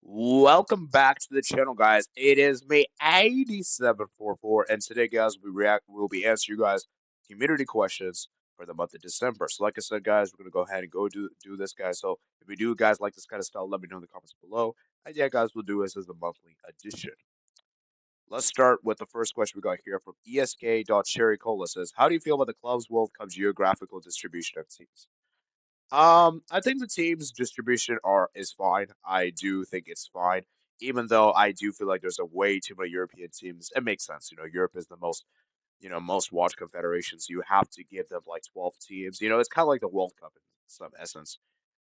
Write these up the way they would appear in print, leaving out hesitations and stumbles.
Welcome back to the channel, guys. It is me, 8744, and today, guys, we'll be answering you guys community questions for the month of December. So, like I said, guys, we're gonna go ahead and go do this, guys. So, if you do, guys, like this kind of style, let me know in the comments below. And yeah, guys, we'll do this as the monthly edition. Let's start with the first question we got here from ESK.Cherrycola says, "How do you feel about the club's World Cup geographical distribution of teams?" I think the team's distribution is fine. I do think it's fine, even though I do feel like there's a way too many European teams. It makes sense, Europe is the most watched confederation, so you have to give them like 12 teams. It's kind of like the World Cup in some essence.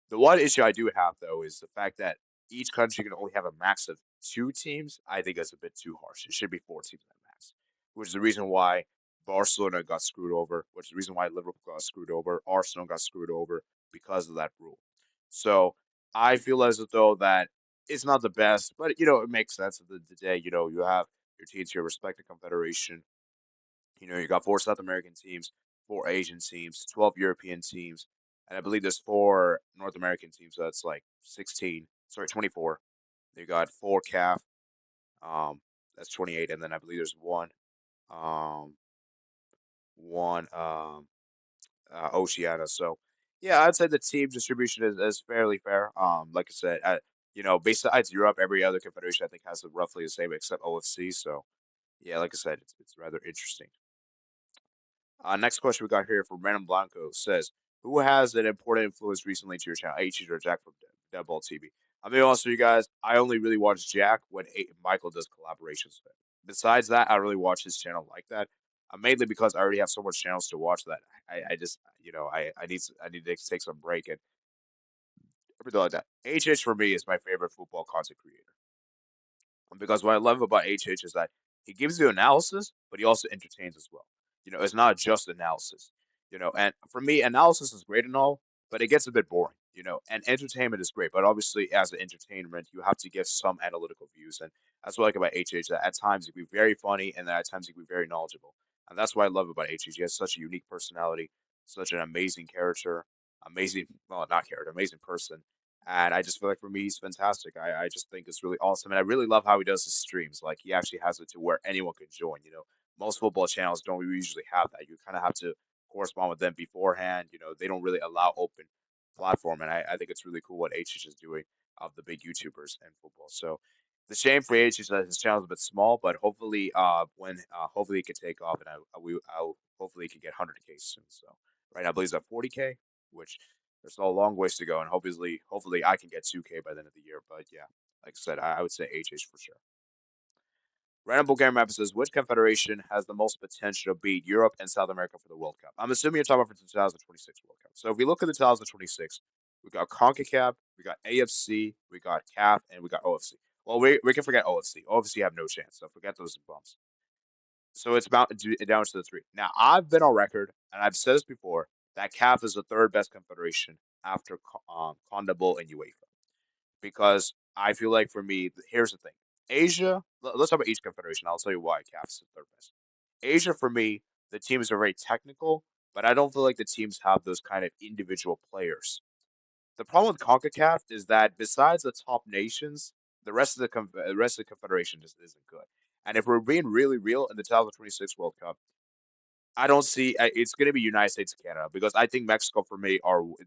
The one issue I do have though is the fact that each country can only have a max of two teams. I think that's a bit too harsh. It should be four teams at max, which is the reason why Barcelona got screwed over, which is the reason why Liverpool got screwed over, Arsenal got screwed over because of that rule. So I feel as though that it's not the best, but it makes sense at the end of the day. You have your teams, your respective confederation. You got four South American teams, four Asian teams, 12 European teams, and I believe there's four North American teams. So that's like 16, sorry, 24. You got four CAF, that's 28, and then I believe there's um, one Oceania. So yeah, I'd say the team distribution is fairly fair. Like I said, besides Europe, every other confederation I think has roughly the same except OFC. So yeah, like I said, it's rather interesting. Next question we got here from Random Blanco says, "Who has an important influence recently to your channel, H or Jack from Deadball TV?" I'm being honest with you guys. I only really watch Jack when Michael does collaborations with him. Besides that, I don't really watch his channel like that. Mainly because I already have so much channels to watch that I just I need to take some break and everything like that. HH for me is my favorite football content creator. Because what I love about HH is that he gives you analysis, but he also entertains as well. It's not just analysis. And for me, analysis is great and all, but it gets a bit boring. And entertainment is great, but obviously, as an entertainment, you have to give some analytical views, and that's what I like about HH. That at times he can be very funny, and then at times he can be very knowledgeable, and that's what I love about HH. He has such a unique personality, such an amazing character, amazing, well, not character, amazing person, and I just feel like for me, he's fantastic. I just think it's really awesome. And I really love how he does his streams. Like, he actually has it to where anyone can join. Most football channels don't usually have that. You kind of have to correspond with them beforehand. They don't really allow open platform. And I think it's really cool what HH is doing of the big YouTubers in football. So the shame for HH is that his channel is a bit small, but hopefully, hopefully it can take off and I'll hopefully it can get 100K soon. So right now, I believe it's at 40K, which there's still a long ways to go, and hopefully I can get 2K by the end of the year. But yeah, like I said, I would say HH for sure. Random Bulgarian map says, which confederation has the most potential to beat Europe and South America for the World Cup? I'm assuming you're talking about for the 2026 World Cup. So if we look at the 2026, we got CONCACAF, we got AFC, we got CAF, and we got OFC. Well, we can forget OFC. OFC have no chance, so forget those bumps. So it's down to the three. Now, I've been on record, and I've said this before, that CAF is the third best confederation after CONMEBOL and UEFA. Because I feel like for me, here's the thing. Asia, let's talk about each confederation. I'll tell you why CAF is the third best. Asia, for me, the teams are very technical, but I don't feel like the teams have those kind of individual players. The problem with CONCACAF is that besides the top nations, the rest of the confederation just isn't good. And if we're being really real in the 2026 World Cup, I don't see it's going to be United States and Canada because I think Mexico for me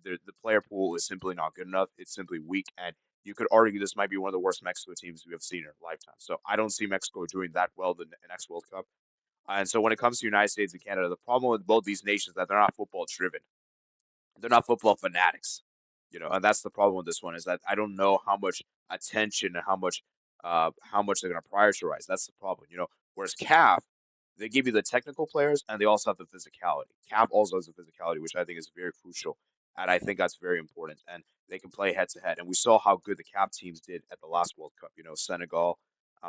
the player pool is simply not good enough. It's simply weak, and you could argue this might be one of the worst Mexico teams we have seen in our lifetime. So I don't see Mexico doing that well the next World Cup. And so when it comes to United States and Canada, the problem with both these nations is that they're not football driven. They're not football fanatics, and that's the problem with this one is that I don't know how much attention and how much they're going to prioritize. That's the problem. Whereas CAF, they give you the technical players and they also have the physicality. CAF also has the physicality, which I think is very crucial, and I think that's very important. And they can play head to head, and we saw how good the CAF teams did at the last World Cup. Senegal,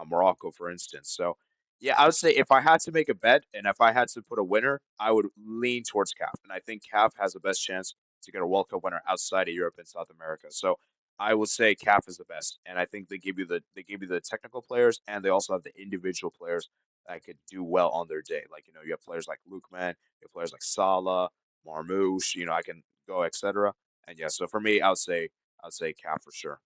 Morocco, for instance. So yeah, I would say if I had to make a bet and if I had to put a winner, I would lean towards CAF. And I think CAF has the best chance to get a World Cup winner outside of Europe and South America. So I would say CAF is the best. And I think they give you the technical players and they also have the individual players that could do well on their day. Like, you have players like Lukman, you have players like Salah, Marmoush, I can go, etc. And yeah, so for me, I would say CAF for sure.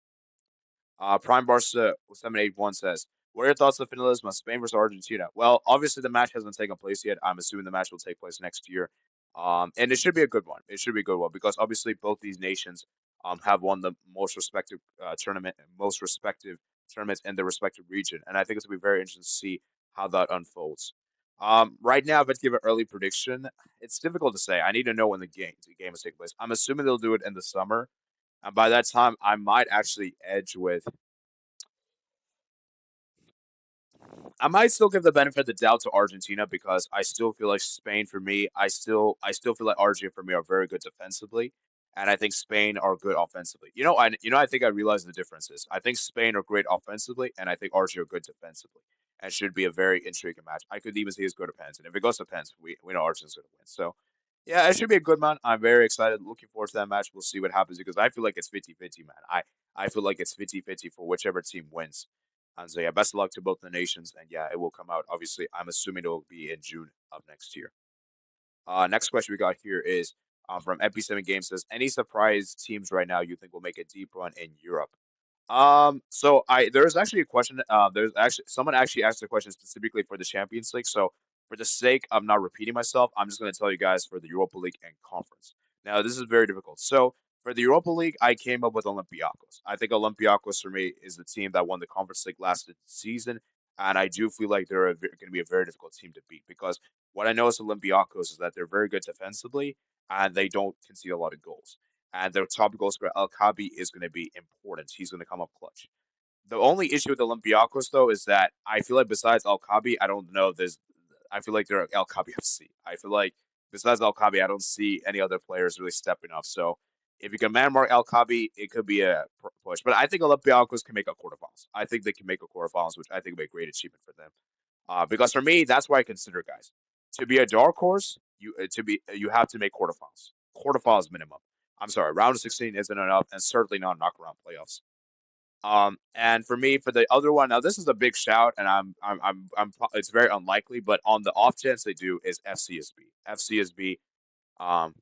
PrimeBarca 781 says, "What are your thoughts on the finalism of Spain versus Argentina?" Well, obviously the match hasn't taken place yet. I'm assuming the match will take place next year, and it should be a good one. It should be a good one because obviously both these nations have won the most respective tournaments in their respective region, and I think it's gonna be very interesting to see how that unfolds. Right now, if I give an early prediction, it's difficult to say. I need to know when the game is taking place. I'm assuming they'll do it in the summer, and by that time, I might actually edge with I might still give the benefit of the doubt to Argentina because I still feel like Spain for me, I still feel like Argentina for me are very good defensively, and I think Spain are good offensively. I think I realize the differences. I think Spain are great offensively, and I think Argentina are good defensively, and should be a very intriguing match. I could even see it go to pens, and if it goes to pens, we know Argentina's going to win. So, yeah, it should be a good one. I'm very excited, looking forward to that match. We'll see what happens because I feel like it's 50-50, man. I feel like it's 50-50 for whichever team wins. And so, yeah, best of luck to both the nations. And yeah, it will come out. Obviously, I'm assuming it will be in June of next year. Next question we got here is from MP7 Games says, any surprise teams right now you think will make a deep run in Europe? So there's actually a question. There's actually someone actually asked a question specifically for the Champions League. So for the sake of not repeating myself, I'm just going to tell you guys for the Europa League and Conference. Now this is very difficult. So for the Europa League, I came up with Olympiacos. I think Olympiacos for me is the team that won the Conference League last season, and I do feel like they're going to be a very difficult team to beat because what I know is Olympiacos is that they're very good defensively and they don't concede a lot of goals. And their top goal scorer El Kabi is going to be important. He's going to come up clutch. The only issue with Olympiacos though is that I feel like besides El Kabi, I don't know. I feel like they're El Kabi FC. I feel like besides El Kabi, I don't see any other players really stepping up. So if you can man mark El Kabi, it could be a push. But I think Olympiacos can make a quarterfinals. I think they can make a quarterfinals, which I think would be a great achievement for them. Because for me, that's what I consider, guys. To be a dark horse, you have to make quarterfinals. Quarterfinals minimum. I'm sorry, round of 16 isn't enough, and certainly not knockaround playoffs. And for me, for the other one, now this is a big shout, and it's very unlikely, but on the off chance they do, is FCSB. FCSB, um,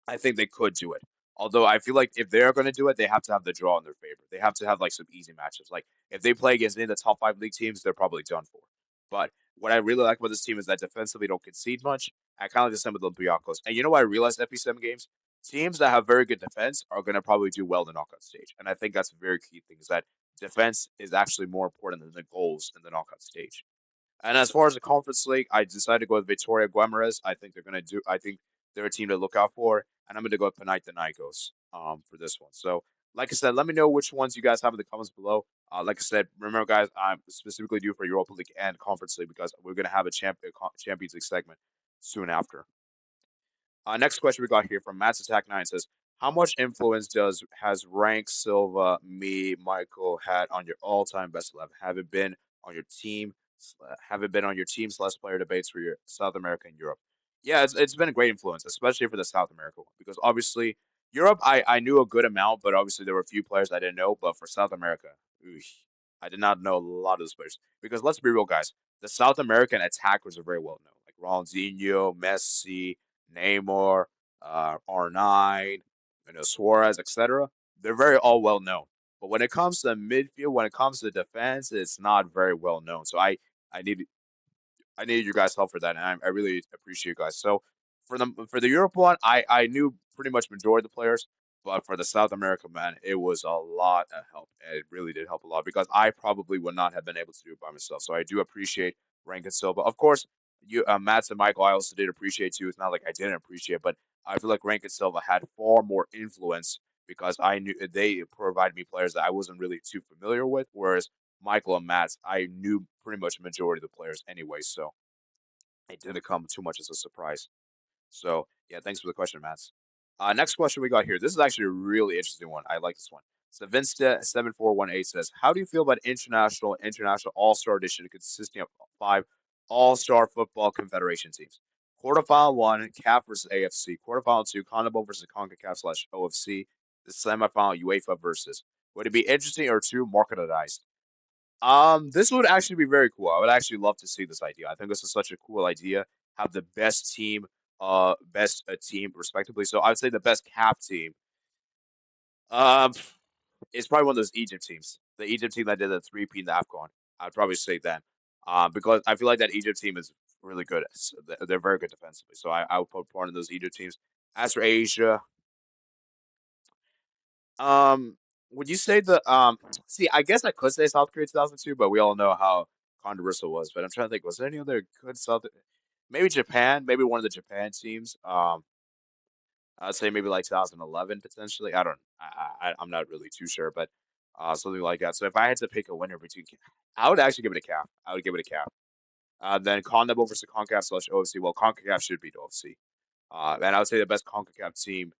I think they could do it. Although I feel like if they're going to do it, they have to have the draw in their favor. They have to have like some easy matches. Like if they play against any of the top five league teams, they're probably done for. But what I really like about this team is that defensively don't concede much. I kind of like the same with the Olympiacos. And you know what I realized FP7 games? Teams that have very good defense are going to probably do well in the knockout stage. And I think that's a very key thing is that defense is actually more important than the goals in the knockout stage. And as far as the Conference League, I decided to go with Victoria Guimarães. I think they're going to do. I think they're a team to look out for, and I'm going to go with Panathinaikos for this one. So, like I said, let me know which ones you guys have in the comments below. Like I said, remember, guys, I'm specifically due for Europa League and Conference League because we're going to have a Champions League segment soon after. Next question we got here from Matt's Attack 9 says, how much influence has Rank, Silva, me, Michael had on your all-time best 11? Have it been on your team? Have it been on your team's less player debates for your South America and Europe? Yeah, it's been a great influence, especially for the South America one, because obviously Europe I knew a good amount, but obviously there were a few players I didn't know. But for South America, oosh, I did not know a lot of those players because let's be real, guys, the South American attackers are very well known, like Ronaldinho, Messi, Neymar, R9, Suarez, etc. They're very all well known. But when it comes to midfield, when it comes to defense, it's not very well known. So I need I needed your guys' help for that, and I really appreciate you guys. So for the Europe one, I knew pretty much majority of the players, but for the South America man, it was a lot of help. It really did help a lot because I probably would not have been able to do it by myself. So I do appreciate Rank and Silva. Of course, you Mats and Michael, I also did appreciate you. It's not like I didn't appreciate, but I feel like Rank and Silva had far more influence because I knew they provided me players that I wasn't really too familiar with, whereas Michael and Matt's, I knew pretty much a majority of the players anyway, so it didn't come too much as a surprise. So yeah, thanks for the question, Mats. Next question we got here. This is actually a really interesting one. I like this one. Savinste 7418 says, how do you feel about international all-star edition consisting of 5 all-star football confederation teams? Quarterfinal 1, CAF versus AFC. Quarterfinal 2, CONMEBOL versus CONCACAF slash OFC. The semifinal UEFA versus. Would it be interesting or too marketized? This would actually be very cool. I would actually love to see this idea. I think this is such a cool idea. Have the best team respectively. So I would say the best cap team. Um, is probably one of those Egypt teams. the Egypt team that did the three-peat in the AFCON. I'd probably say them, because I feel like that Egypt team is really good. They're very good defensively, so I would put one of those Egypt teams. As for Asia, um, would you say the See, I guess I could say South Korea 2002, but we all know how controversial it was. But I'm trying to think, was there any other good South? Maybe Japan, maybe one of the Japan teams. I'd say maybe like 2011 potentially. I don't. I'm not really too sure, but something like that. So if I had to pick a winner between, I would actually give it a cap. I would give it a cap. Then CONMEBOL versus CONCACAF slash OFC. Well, CONCACAF should beat OFC. And I would say the best CONCACAF team,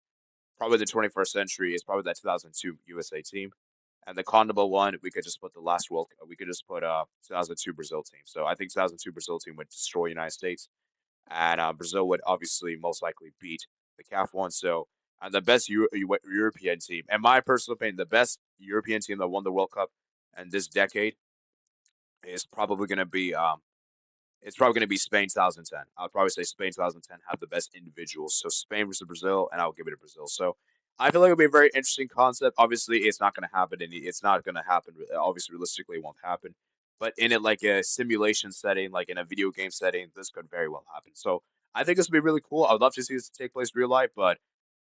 probably the 21st century, is probably that 2002 USA team. And the CONMEBOL one, we could just put the last World. We could just put 2002 Brazil team. So I think 2002 Brazil team would destroy United States, and Brazil would obviously most likely beat the CAF one. So, and the best European team, in my personal opinion, the best European team that won the World Cup in this decade is probably going to be it's probably going to be Spain 2010. I would probably say Spain 2010 have the best individuals. So Spain versus Brazil, and I'll give it to Brazil. So I feel like it'll be a very interesting concept. Obviously, it's not going to happen. It's not going to happen. Obviously, realistically, it won't happen. But in it, like a simulation setting, like in a video game setting, this could very well happen. So I think this would be really cool. I would love to see this take place in real life, but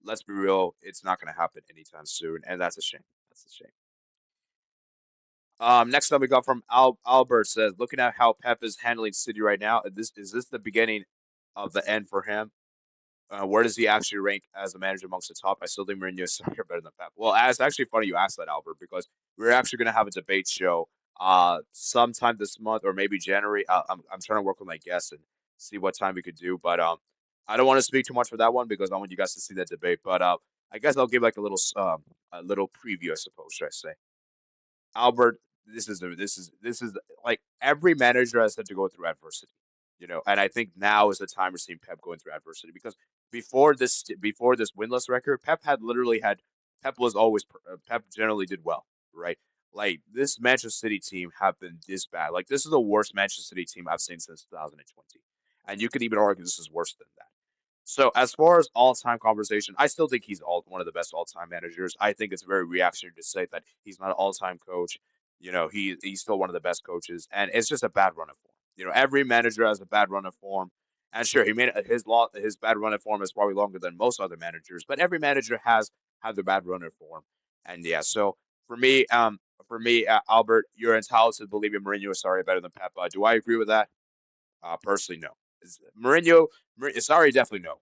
let's be real, it's not going to happen anytime soon, and that's a shame. That's a shame. Next up we got from Albert says, looking at how Pep is handling City right now, is this the beginning of the end for him? Where does he actually rank as a manager amongst the top? I still think Mourinho is better than Pep. Well, it's actually funny you asked that, Albert, because we're actually going to have a debate show sometime this month or maybe January. I'm trying to work with my guests and see what time we could do, but I don't want to speak too much for that one because I want you guys to see that debate. But I guess I'll give like a little preview, I suppose, should I say? Albert, this is like every manager has had to go through adversity, and I think now is the time we're seeing Pep going through adversity because before this winless record, Pep was always Pep generally did well, right? Like this Manchester City team have been this bad. Like this is the worst Manchester City team I've seen since 2020, and you could even argue this is worse than that. So as far as all-time conversation, I still think he's one of the best all-time managers. I think it's very reactionary to say that he's not an all-time coach. He's still one of the best coaches, and it's just a bad run of form. Every manager has a bad run of form, and sure, he made his bad run of form is probably longer than most other managers, but every manager has had their bad run of form, and yeah. So for me, Albert, you're entitled to believe in Mourinho is sorry better than Pep. Do I agree with that? Personally, no. Mourinho, sorry, definitely no.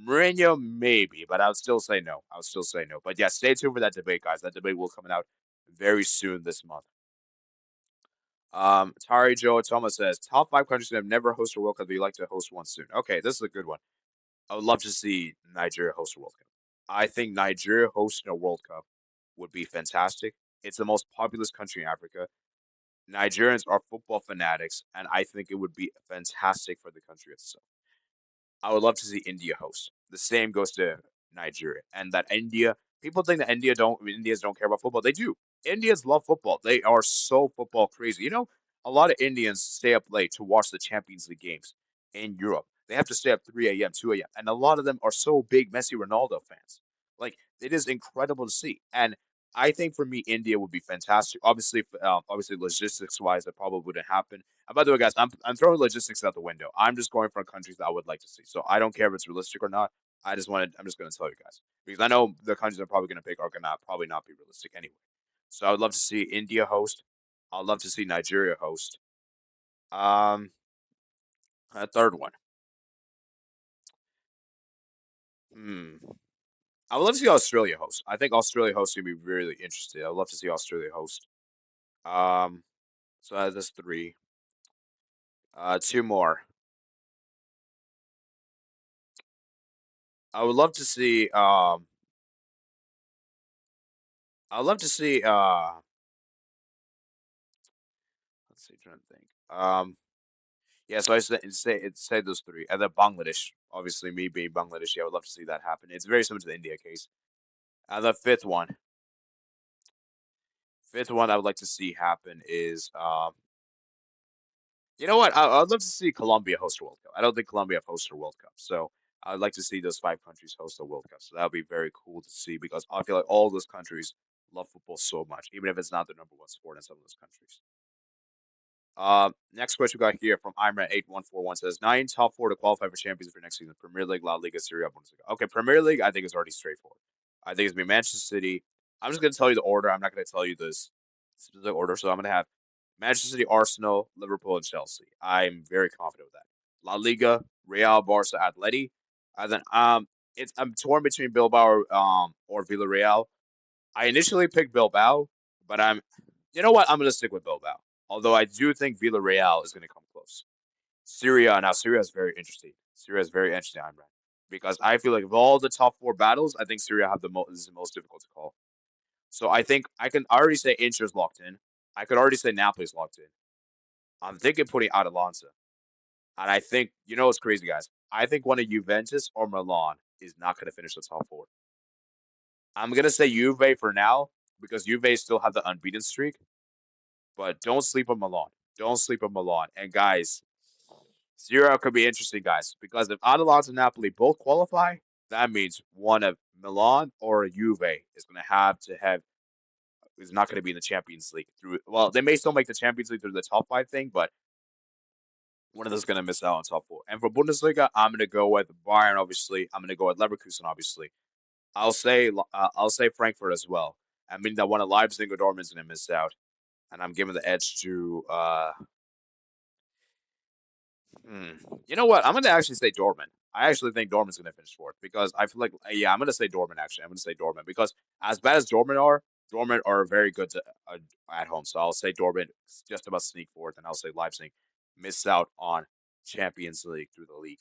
Mourinho, maybe, but I would still say no. I would still say no. But yeah, stay tuned for that debate, guys. That debate will come out very soon this month. Tari Joe Thomas says top five countries that have never hosted a World Cup that you like to host one soon. Okay, this is a good one. I would love to see Nigeria host a World Cup. I think Nigeria hosting a World Cup would be fantastic. It's the most populous country in Africa. Nigerians are football fanatics, and I think it would be fantastic for the country itself. I would love to see India host. The same goes to Nigeria, and that people think that Indians don't care about football. They do. Indians love football. They are so football crazy. A lot of Indians stay up late to watch the Champions League games in Europe. They have to stay up 3 a.m., 2 a.m., and a lot of them are so big Messi Ronaldo fans. Like it is incredible to see. And I think for me, India would be fantastic. Obviously, logistics wise, that probably wouldn't happen. And by the way, guys, I'm throwing logistics out the window. I'm just going for countries that I would like to see. So I don't care if it's realistic or not. I'm just going to tell you guys because I know the countries I'm probably going to pick are going to probably not be realistic anyway. So I would love to see India host. I'd love to see Nigeria host. Um, a third one. Hmm. I would love to see Australia host. I think Australia host would be really interesting. I'd love to see Australia host. Um, so that's three. Two more. I would love to see. I'd love to see. Let's see. Trying to think. Yeah. So I say those three, and then Bangladesh. Obviously, me being Bangladeshi, I would love to see that happen. It's very similar to the India case. And the fifth one I would like to see happen is you know what? I'd love to see Colombia host a World Cup. I don't think Colombia have hosted a World Cup, so I'd like to see those five countries host a World Cup. So that would be very cool to see because I feel like all those countries Love football so much, even if it's not the number one sport in some of those countries. Next question we got here from Imran 8141 says nine top four to qualify for Champions for next season: Premier League, La Liga, Serie A, Bundesliga. Okay, Premier League I think is already straightforward. I think it's gonna be Manchester City. I'm just gonna tell you the order. I'm not gonna tell you this specific order. So I'm gonna have Manchester City, Arsenal, Liverpool, and Chelsea. I'm very confident with that. La Liga, Real, Barca, Atleti. And then I'm torn between Bilbao or Villarreal. I initially picked Bilbao, but you know what? I'm gonna stick with Bilbao. Although I do think Villarreal is gonna come close. Syria is very interesting. Syria is very interesting, Imran, because I feel like of all the top four battles, I think Syria have the most is the most difficult to call. So I think I can already say Inter's locked in. I could already say Napoli's locked in. I'm thinking putting Atalanta, and I think you know what's crazy, guys. I think one of Juventus or Milan is not gonna finish the top four. I'm gonna say Juve for now because Juve still have the unbeaten streak, but don't sleep on Milan. Don't sleep on Milan. And guys, Zero could be interesting, guys, because if Atalanta and Napoli both qualify, that means one of Milan or Juve is going to have is not going to be in the Champions League through. Well, they may still make the Champions League through the top five thing, but one of those is going to miss out on top four. And for Bundesliga, I'm going to go with Bayern. Obviously, I'm going to go with Leverkusen. Obviously, I'll say Frankfurt as well. I mean that one of Leipzig or Dortmund is going to miss out, and I'm giving the edge to Hmm. You know what? I'm going to actually say Dortmund. I actually think Dortmund's going to finish fourth because I feel like, yeah, I'm going to say Dortmund, actually. I'm going to say Dortmund because as bad as Dortmund are very good at home. So I'll say Dortmund just about sneak fourth, and I'll say Leipzig miss out on Champions League through the league.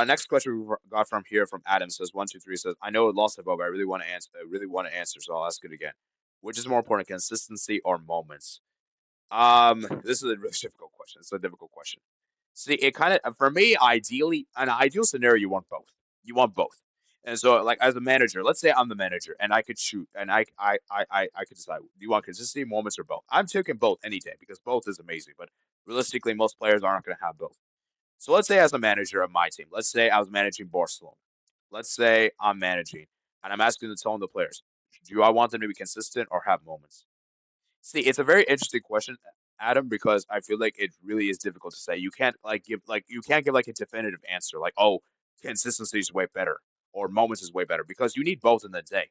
Next question we got from here from Adam says 123 says I know it lost above. But I really want to answer. I really want to answer, so I'll ask it again. Which is more important, consistency or moments? This is a really difficult question. It's a difficult question. See, it kind of for me, ideally, an ideal scenario, you want both. You want both. And so, like as a manager, let's say I'm the manager, and I could shoot, and I could decide: do you want consistency, moments, or both? I'm taking both any day because both is amazing. But realistically, most players aren't going to have both. So let's say as a manager of my team, let's say I was managing Barcelona. Let's say I'm managing, and I'm asking to tell the players: do I want them to be consistent or have moments? See, it's a very interesting question, Adam, because I feel like it really is difficult to say. You can't you can't give like a definitive answer like, oh, consistency is way better or moments is way better because you need both in the day.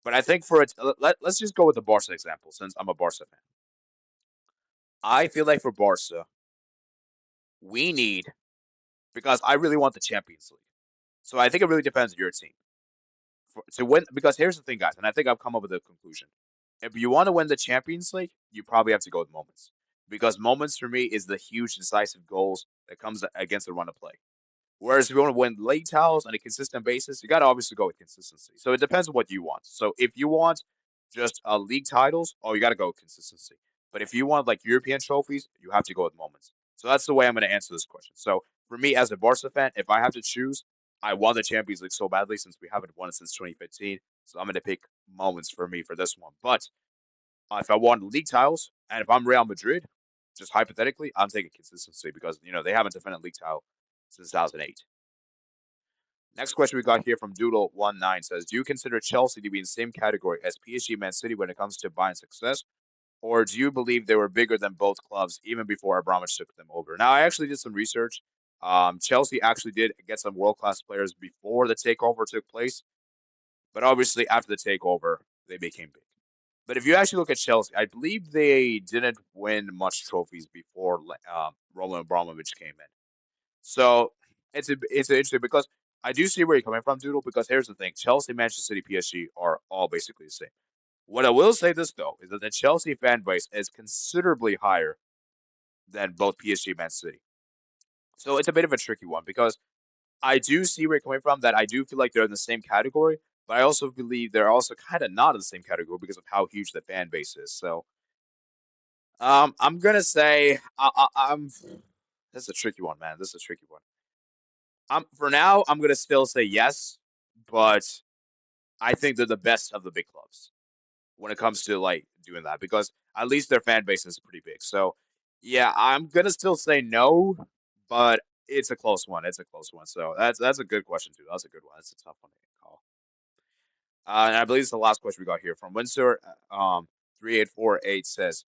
But I think for it, let's just go with the Barca example since I'm a Barca fan. I feel like for Barca, we need because I really want the Champions League. So I think it really depends on your team to win. Because here's the thing, guys, and I think I've come up with a conclusion. If you want to win the Champions League, you probably have to go with moments because moments for me is the huge decisive goals that comes against the run of play. Whereas if you want to win league titles on a consistent basis, you got to obviously go with consistency. So it depends on what you want. So if you want just league titles, oh, you got to go with consistency. But if you want like European trophies, you have to go with moments. So that's the way I'm going to answer this question. So for me as a Barca fan, if I have to choose, I want the Champions League so badly since we haven't won it since 2015. So I'm going to pick moments for me for this one. But if I want league titles and if I'm Real Madrid, just hypothetically, I'm taking consistency because they haven't defended league title since 2008. Next question we got here from Doodle19 says, do you consider Chelsea to be in the same category as PSG Man City when it comes to buying success? Or do you believe they were bigger than both clubs even before Abramovich took them over? Now, I actually did some research. Chelsea actually did get some world class players before the takeover took place, but obviously after the takeover, they became big. But if you actually look at Chelsea, I believe they didn't win much trophies before Roman Abramovich came in. So it's interesting because I do see where you're coming from, Doodle. Because here's the thing: Chelsea, Manchester City, PSG are all basically the same. What I will say this though is that the Chelsea fan base is considerably higher than both PSG and Man City. So it's a bit of a tricky one because I do see where you're coming from. That I do feel like they're in the same category, but I also believe they're also kind of not in the same category because of how huge the fan base is. So I'm gonna say I'm. This is a tricky one, man. This is a tricky one. For now, I'm gonna still say yes, but I think they're the best of the big clubs when it comes to like doing that because at least their fan base is pretty big. So yeah, I'm gonna still say no, but it's a close one. It's a close one. So that's a good question too. That's a good one. That's a tough one to call. And I believe it's the last question we got here from Windsor. 3848 says,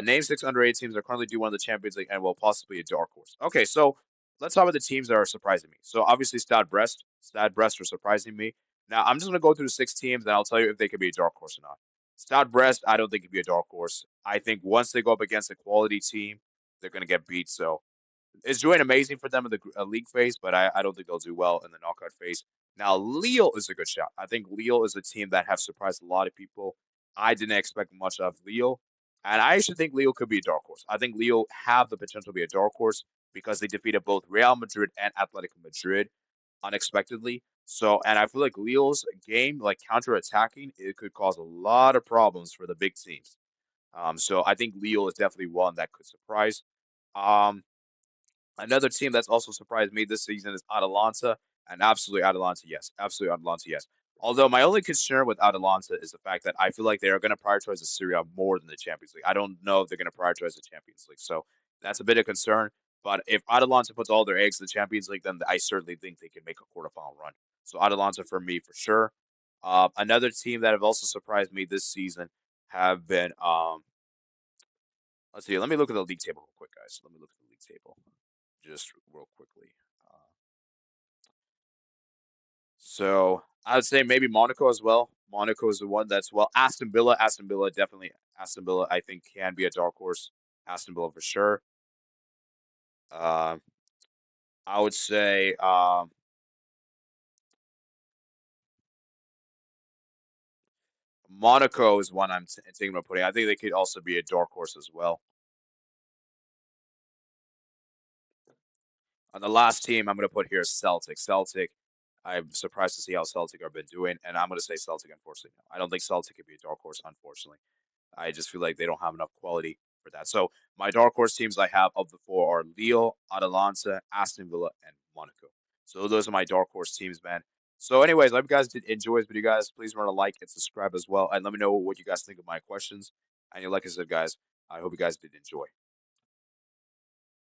name six underrated teams that currently do one of the Champions League and will possibly a dark horse. Okay, so let's talk about the teams that are surprising me. So obviously Stade Brest. Stade Brest are surprising me. Now I'm just gonna go through the six teams and I'll tell you if they could be a dark horse or not. Stade Brest, I don't think could be a dark horse. I think once they go up against a quality team, they're gonna get beat. So it's doing amazing for them in the league phase, but I don't think they'll do well in the knockout phase. Now, Lille is a good shot. I think Lille is a team that have surprised a lot of people. I didn't expect much of Lille, and I actually think Lille could be a dark horse. I think Lille have the potential to be a dark horse because they defeated both Real Madrid and Atletico Madrid unexpectedly. So, and I feel like Lille's game, like counter-attacking, it could cause a lot of problems for the big teams. So I think Lille is definitely one that could surprise. Um, Another team that's also surprised me this season is Atalanta, and absolutely Atalanta, yes, absolutely Atalanta, yes. Although my only concern with Atalanta is the fact that I feel like they are going to prioritize the Serie A more than the Champions League. I don't know if they're going to prioritize the Champions League, so that's a bit of concern. But if Atalanta puts all their eggs in the Champions League, then I certainly think they can make a quarterfinal run. So Atalanta for me for sure. Another team that have also surprised me this season have been let's see. Let me look at the league table real quick, guys. Let me look at the league table just real quickly. So I would say maybe Monaco as well. Monaco is the one that's well. Aston Villa definitely. Aston Villa I think can be a dark horse. Aston Villa for sure. Uh, I would say Monaco is one I'm thinking about putting. I think they could also be a dark horse as well. On the last team, I'm going to put here Celtic. Celtic, I'm surprised to see how Celtic have been doing, and I'm going to say Celtic. Unfortunately, no. I don't think Celtic could be a dark horse. Unfortunately. I just feel like they don't have enough quality for that. So my dark horse teams I have of the four are Lille, Atalanta, Aston Villa, and Monaco. So those are my dark horse teams, man. So, anyways, I hope you guys did enjoy this video, guys. Please remember to like and subscribe as well, and let me know what you guys think of my questions. And like I said, guys, I hope you guys did enjoy.